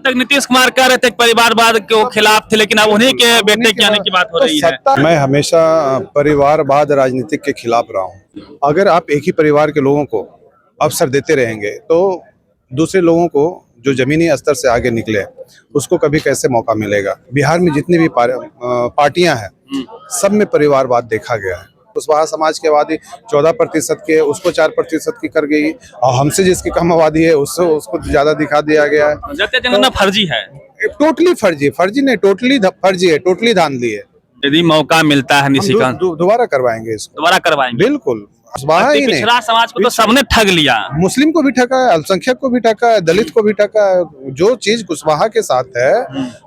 तक नीतीश कुमार कह रहे थे परिवारवाद के खिलाफ थे, लेकिन अब उन्हीं के बेटे के आने की बात हो रही है। मैं हमेशा परिवारवाद राजनीति के खिलाफ रहा हूँ। अगर आप एक ही परिवार के लोगों को अवसर देते रहेंगे तो दूसरे लोगों को जो जमीनी स्तर से आगे निकले उसको कभी कैसे मौका मिलेगा। बिहार में जितनी भी पार्टियां हैं सब में परिवारवाद देखा गया है। कुशवाहा समाज की आबादी 14% के, उसको 4% की कर गई, और हमसे जिसकी कम आबादी है उसको ज्यादा दिखा दिया गया है। तो फर्जी है, टोटली फर्जी नहीं, टोटली फर्जी है, टोटली धांधली है। यदि मौका मिलता है निशिकांत दोबारा करवाएंगे इसको, दोबारा करवाएंगे बिल्कुल। ही नहीं, पिछड़ा समाज को तो सबने ठग लिया, मुस्लिम को भी ठगा है, अल्पसंख्यक को भी ठगा है, दलित को भी ठगा है। जो चीज कुशवाहा के साथ है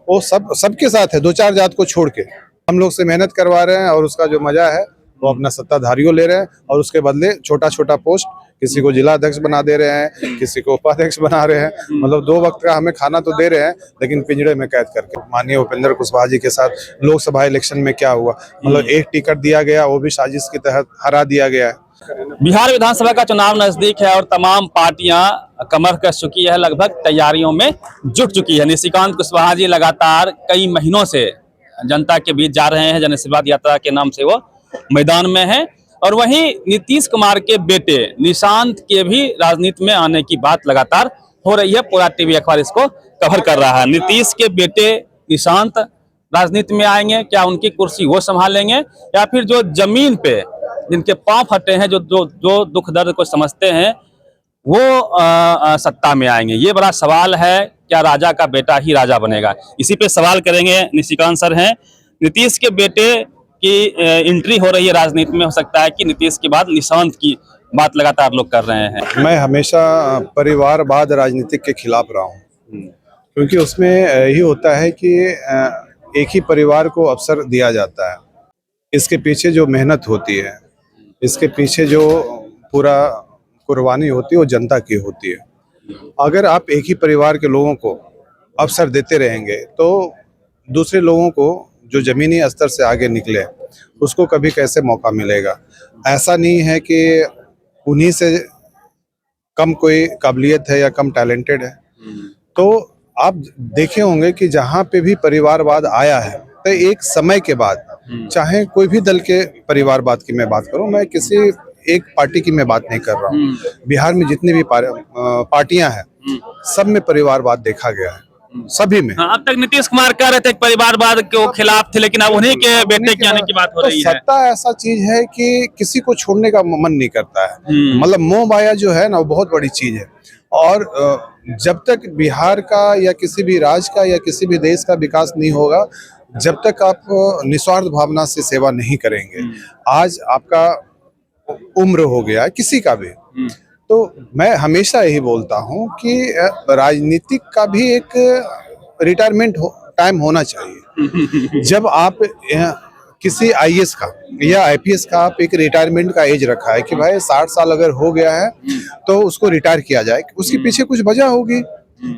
वो सबके साथ है, 2-4 जात को छोड़ के। हम लोग से मेहनत करवा रहे हैं और उसका जो मजा है वो अपना सत्ताधारियों ले रहे हैं, और उसके बदले छोटा छोटा पोस्ट, किसी को जिला अध्यक्ष बना दे रहे हैं, किसी को उपाध्यक्ष बना रहे हैं। मतलब 2 वक्त का हमें खाना तो दे रहे हैं, लेकिन पिंजड़े में कैद करके। माननीय उपेंद्र कुशवाहा जी के साथ लोकसभा इलेक्शन में क्या हुआ, मतलब एक टिकट दिया गया, वो भी साजिश के तहत हरा दिया गया है। बिहार विधानसभा का चुनाव नजदीक है और तमाम पार्टियां कमर कस चुकी है, लगभग तैयारियों में जुट चुकी है। निशिकांत कुशवाहा जी लगातार कई महीनों से जनता के बीच जा रहे हैं, जन आशीर्वाद यात्रा के नाम से वो मैदान में है। और वहीं नीतीश कुमार के बेटे निशांत के भी राजनीति में आने की बात लगातार हो रही है। पूरा टीवी अखबार इसको कवर कर रहा है। नीतीश के बेटे निशांत राजनीति में आएंगे, क्या उनकी कुर्सी वो संभालेंगे, या फिर जो जमीन पे जिनके पांव फटे हैं, जो दुख दर्द को समझते हैं, वो सत्ता में आएंगे। ये बड़ा सवाल है, क्या राजा का बेटा ही राजा बनेगा? इसी पे सवाल करेंगे। निशिकांत सर हैं। नीतीश के बेटे की एंट्री हो रही है राजनीति में, हो सकता है कि नीतीश के बाद निशांत की बात लगातार लोग कर रहे हैं। मैं हमेशा परिवारवाद राजनीति के खिलाफ रहा हूँ, क्योंकि उसमें यही होता है कि एक ही परिवार को अवसर दिया जाता है। इसके पीछे जो मेहनत होती है, इसके पीछे जो पूरा कुर्बानी होती है, वो जनता की होती है। अगर आप एक ही परिवार के लोगों को अवसर देते रहेंगे तो दूसरे लोगों को जो जमीनी स्तर से आगे निकले उसको कभी कैसे मौका मिलेगा। ऐसा नहीं है कि उन्हीं से कम कोई काबिलियत है या कम टैलेंटेड है। तो आप देखे होंगे कि जहाँ पे भी परिवारवाद आया है तो एक समय के बाद, चाहे कोई भी दल के परिवारवाद की मैं बात करूं, मैं किसी एक पार्टी की मैं बात नहीं कर रहा हूं, बिहार में जितनी भी पार्टियां हैं सब में परिवारवाद देखा गया है, सभी में। अब तक नीतीश कुमार कह रहे थे परिवारवाद के खिलाफ थे, लेकिन अब उन्हीं के बेटे के आने की बात हो रही है। सत्ता ऐसा चीज है कि किसी को छोड़ने का मन नहीं करता है। मतलब मोह माया जो है ना, वो बहुत बड़ी चीज है। और जब तक बिहार का या किसी भी राज्य का या किसी भी देश का विकास नहीं होगा, जब तक आप निस्वार्थ भावना से सेवा नहीं करेंगे। आज आपका उम्र हो गया किसी का भी, तो मैं हमेशा यही बोलता हूं कि राजनीतिक का भी एक रिटायरमेंट टाइम होना चाहिए। जब आप किसी आईएएस का या आईपीएस का आप एक रिटायरमेंट का एज रखा है कि भाई 60 साल अगर हो गया है तो उसको रिटायर किया जाए, उसके पीछे कुछ वजह होगी,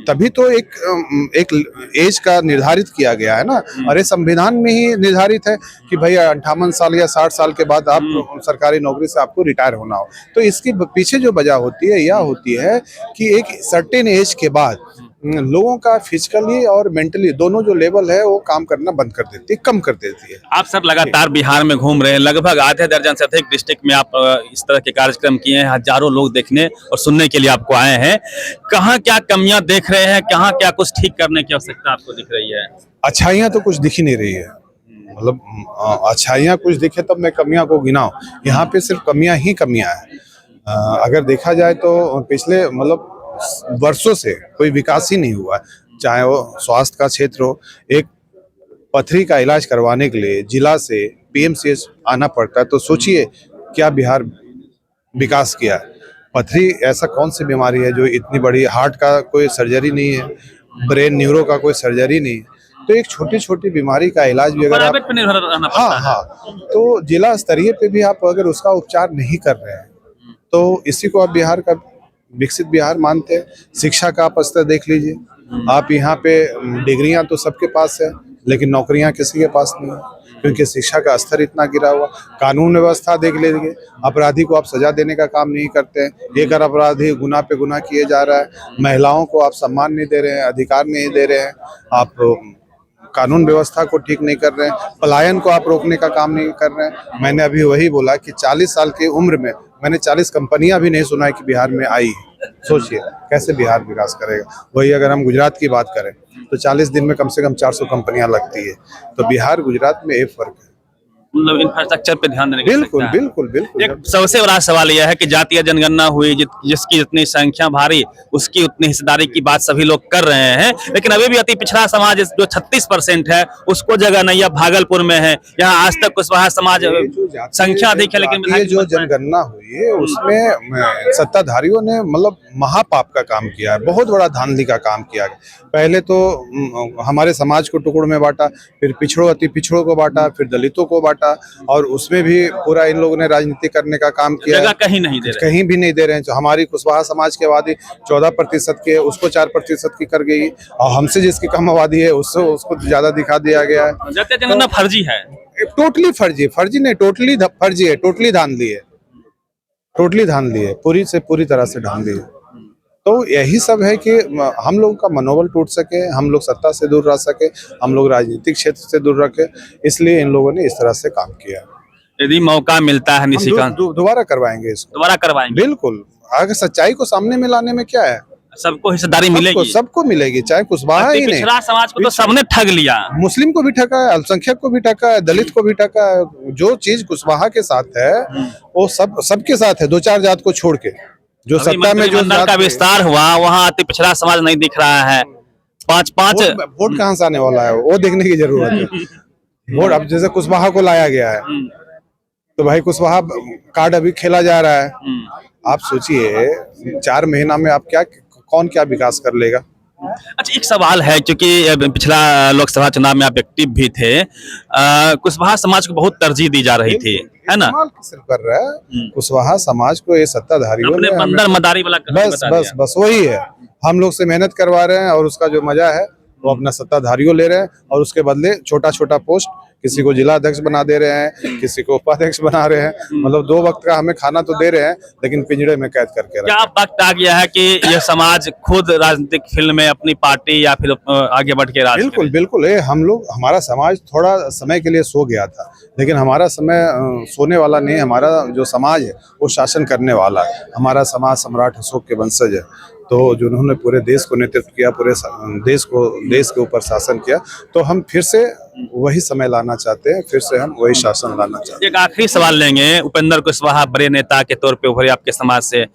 तभी तो एक एज का निर्धारित किया गया है ना। अरे संविधान में ही निर्धारित है कि भाई 58 साल या 60 साल के बाद आप सरकारी नौकरी से आपको रिटायर होना हो। तो इसके पीछे जो वजह होती है यह होती है कि एक सर्टेन एज के बाद लोगों का फिजिकली और मेंटली दोनों जो लेवल है वो काम करना बंद कर देती है, कम कर देती है। आप सर लगातार बिहार में घूम रहे हैं, लगभग आधे दर्जन से अधिक डिस्ट्रिक्ट में आप इस तरह के कार्यक्रम किए हैं, हजारों लोग देखने और सुनने के लिए आपको आए हैं। कहाँ क्या कमियां देख रहे हैं, कहाँ क्या कुछ ठीक करने की आवश्यकता आपको दिख रही है? अच्छाइयाँ तो कुछ दिख ही नहीं रही है। मतलब अच्छाइयाँ कुछ दिखे तब मैं कमियां को गिनाऊं, यहाँ पे सिर्फ कमियां ही कमियां हैं। अगर देखा जाए तो पिछले मतलब वर्षों से कोई विकास ही नहीं हुआ, चाहे वो स्वास्थ्य का क्षेत्र हो। एक पथरी का इलाज करवाने के लिए जिला से पीएमसीएच आना पड़ता है, तो सोचिए क्या बिहार विकास किया है। पथरी ऐसा कौन सी बीमारी है जो इतनी बड़ी, हार्ट का कोई सर्जरी नहीं है, ब्रेन न्यूरो का कोई सर्जरी नहीं है, तो एक छोटी छोटी बीमारी का इलाज भी अगर आप तो जिला स्तरीय पे भी आप अगर उसका उपचार नहीं कर रहे हैं तो इसी को आप बिहार का विकसित बिहार मानते हैं। शिक्षा का आप स्तर देख लीजिए, आप यहाँ पे डिग्रियां तो सबके पास है लेकिन नौकरियां किसी के पास नहीं है। क्योंकि शिक्षा का स्तर इतना गिरा हुआ। कानून व्यवस्था देख लीजिए, अपराधी को आप सजा देने का काम नहीं करते हैं, एक अपराधी गुनाह पे गुनाह किए जा रहा है, महिलाओं को आप सम्मान नहीं दे रहे हैं, अधिकार नहीं दे रहे हैं, आप कानून व्यवस्था को ठीक नहीं कर रहे हैं, पलायन को आप रोकने का काम नहीं कर रहे हैं। मैंने अभी वही बोला कि 40 साल की उम्र में मैंने 40 कंपनियां भी नहीं सुना है कि बिहार में आई है। सोचिए कैसे बिहार विकास करेगा। वही अगर हम गुजरात की बात करें तो 40 दिन में कम से कम 400 कंपनियां लगती है। तो बिहार गुजरात में एक फर्क है। मतलब इंफ्रास्ट्रक्चर पे ध्यान देने की बिल्कुल आवश्यकता है। बिल्कुल बिल्कुल। एक सबसे बड़ा सवाल यह है कि जातीय जनगणना हुई, जिसकी जितनी संख्या भारी उसकी उतनी हिस्सेदारी की बात सभी लोग कर रहे हैं, लेकिन अभी भी अति पिछड़ा समाज जो 36% है उसको जगह नहीं है। भागलपुर में है, यहाँ आज तक कुशवाहा समाज संख्या अधिक है, लेकिन ये जो जनगणना हुई है उसमें सत्ताधारियों ने मतलब महापाप का काम किया है, बहुत बड़ा धांधली का काम किया है। पहले तो हमारे समाज को टुकड़ों में बांटा, फिर पिछड़ों अति पिछड़ों को बांटा, फिर दलितों को बांटा, और उसमें भी पूरा इन लोगों ने राजनीति करने का काम किया। जगह कहीं नहीं दे रहे, कहीं भी नहीं दे रहे हैं। जो हमारी कुशवाहा समाज की आबादी 14% की है, उसको 4% की कर गई, और हमसे जिसकी कम आबादी है उसको ज्यादा दिखा दिया गया है। जातीय जनगणना फर्जी है, टोटली फर्जी, फर्जी नहीं, टोटली फर्जी है, टोटली धांधली है, टोटली धांधली है, पूरी से पूरी तरह से धांधली है। तो यही सब है कि हम लोगों का मनोबल टूट सके, हम लोग सत्ता से दूर रह सके, हम लोग राजनीतिक क्षेत्र से दूर रखे, इसलिए इन लोगों ने इस तरह से काम किया। यदि मौका मिलता है निशिकांत दोबारा करवाएंगे इसको, दोबारा करवाएंगे। बिल्कुल। आगे सच्चाई को सामने में लाने में क्या है, सबको हिस्सेदारी मिलेगी, सबको मिलेगी, चाहे कुशवाहा ही नहीं। पिछड़ा समाज को तो सबने ठग लिया, मुस्लिम को भी ठगा है, अल्पसंख्यक को भी ठगा है, दलित को भी ठगा है। जो चीज कुशवाहा के साथ है वो सबके साथ है, 2-4 जात को छोड़ के। जो सत्ता में जो का विस्तार हुआ वहाँ अति पिछड़ा समाज नहीं दिख रहा है। 5-5 वोट कहाँ से आने वाला है वो देखने की जरूरत है। वोट अब जैसे कुशवाहा को लाया गया है तो भाई कुशवाहा कार्ड अभी खेला जा रहा है। आप सोचिए 4 महीना में आप कौन क्या विकास कर लेगा। अच्छा, एक सवाल है, क्योंकि पिछला लोकसभा चुनाव में आप एक्टिव भी थे, कुशवाहा समाज को बहुत तरजीह दी जा रही थी, है ना? सिर्फ कर रहा है कुशवाहा समाज को ये सत्ताधारियों ने बंदर मदारी वाला बस वही है। हम लोग से मेहनत करवा रहे हैं और उसका जो मजा है वो अपना सत्ताधारियों ले रहे हैं, और उसके बदले छोटा छोटा पोस्ट, किसी को जिला अध्यक्ष बना दे रहे हैं, किसी को उपाध्यक्ष बना रहे हैं। मतलब 2 वक्त का हमें खाना तो दे रहे हैं, लेकिन पिंजड़े में कैद करके रखे। क्या वक्त आ गया है कि यह समाज खुद राजनीतिक फील्ड में अपनी पार्टी या फिर आगे बढ़ के राज करे? बिल्कुल बिल्कुल। हमारा समाज थोड़ा समय के लिए सो गया था, लेकिन हमारा समय सोने वाला नहीं है। हमारा जो समाज है वो शासन करने वाला है। हमारा समाज सम्राट अशोक के वंशज है, तो जो उन्होंने पूरे देश को नेतृत्व किया, पूरे देश के ऊपर शासन किया, तो हम फिर से वही समय लाना चाहते हैं, फिर से हम वही शासन लाना चाहते हैं। एक आखिरी सवाल लेंगे। उपेंद्र कुशवाहा बड़े नेता के तौर पे उभरे आपके समाज से,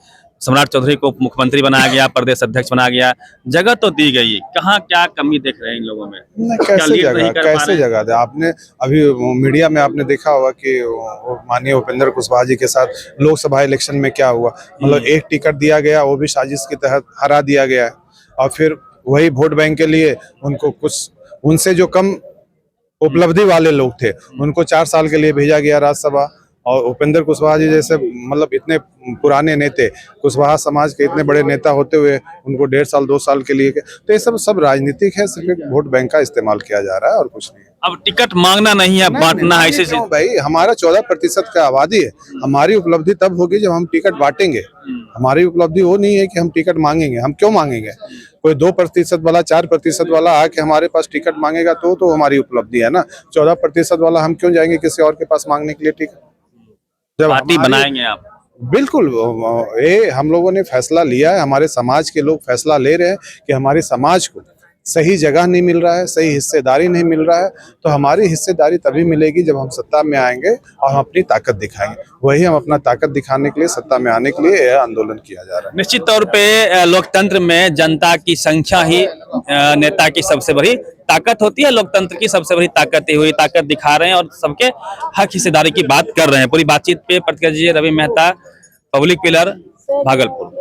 सम्राट चौधरी को मुख्यमंत्री बनाया गया, प्रदेश अध्यक्ष बनाया गया, जगह तो दी गई, कहाँ क्या कमी देख रहे हैं इन लोगों में? कैसे जगह दे? आपने अभी मीडिया में आपने देखा होगा कि माननीय उपेंद्र कुशवाहा जी के साथ लोकसभा इलेक्शन में क्या हुआ। मतलब एक टिकट दिया गया, वो भी साजिश के तहत हरा दिया गया है, और फिर वही वोट बैंक के लिए उनको कुछ उनसे जो कम उपलब्धि वाले लोग थे उनको 4 साल के लिए भेजा गया राज्यसभा। और उपेंद्र कुशवाहा जी जैसे मतलब इतने पुराने नेता, कुशवाहा समाज के इतने बड़े नेता होते हुए उनको 1.5 साल 2 साल के लिए, तो ये सब राजनीतिक है, सिर्फ एक वोट बैंक का इस्तेमाल किया जा रहा है और कुछ नहीं है। अब टिकट मांगना नहीं है, बांटना है। ऐसे भाई हमारा 14% का आबादी है, हमारी उपलब्धि तब होगी जब हम टिकट बांटेंगे। हमारी उपलब्धि वो नहीं है कि हम टिकट मांगेंगे। हम क्यों मांगेंगे? कोई 2% वाला 4% वाला आके हमारे पास टिकट मांगेगा तो हमारी उपलब्धि है ना। 14% वाला हम क्यों जाएंगे किसी और के पास मांगने के लिए टिकट? जब पार्टी बनाएंगे आप? बिल्कुल, ये हम लोगों ने फैसला लिया है, हमारे समाज के लोग फैसला ले रहे हैं कि हमारे समाज को सही जगह नहीं मिल रहा है, सही हिस्सेदारी नहीं मिल रहा है, तो हमारी हिस्सेदारी तभी मिलेगी जब हम सत्ता में आएंगे और हम अपनी ताकत दिखाएंगे। वही हम अपना ताकत दिखाने के लिए, सत्ता में आने के लिए यह आंदोलन किया जा रहा है। निश्चित तौर पे लोकतंत्र में जनता की संख्या ही नेता की सबसे बड़ी ताकत होती है। लोकतंत्र की सबसे बड़ी ताकत ही हुई, ताकत दिखा रहे हैं और सबके हक हिस्सेदारी की बात कर रहे हैं। पूरी बातचीत पे प्रतिक्रिया रवि मेहता, पब्लिक पिलर, भागलपुर।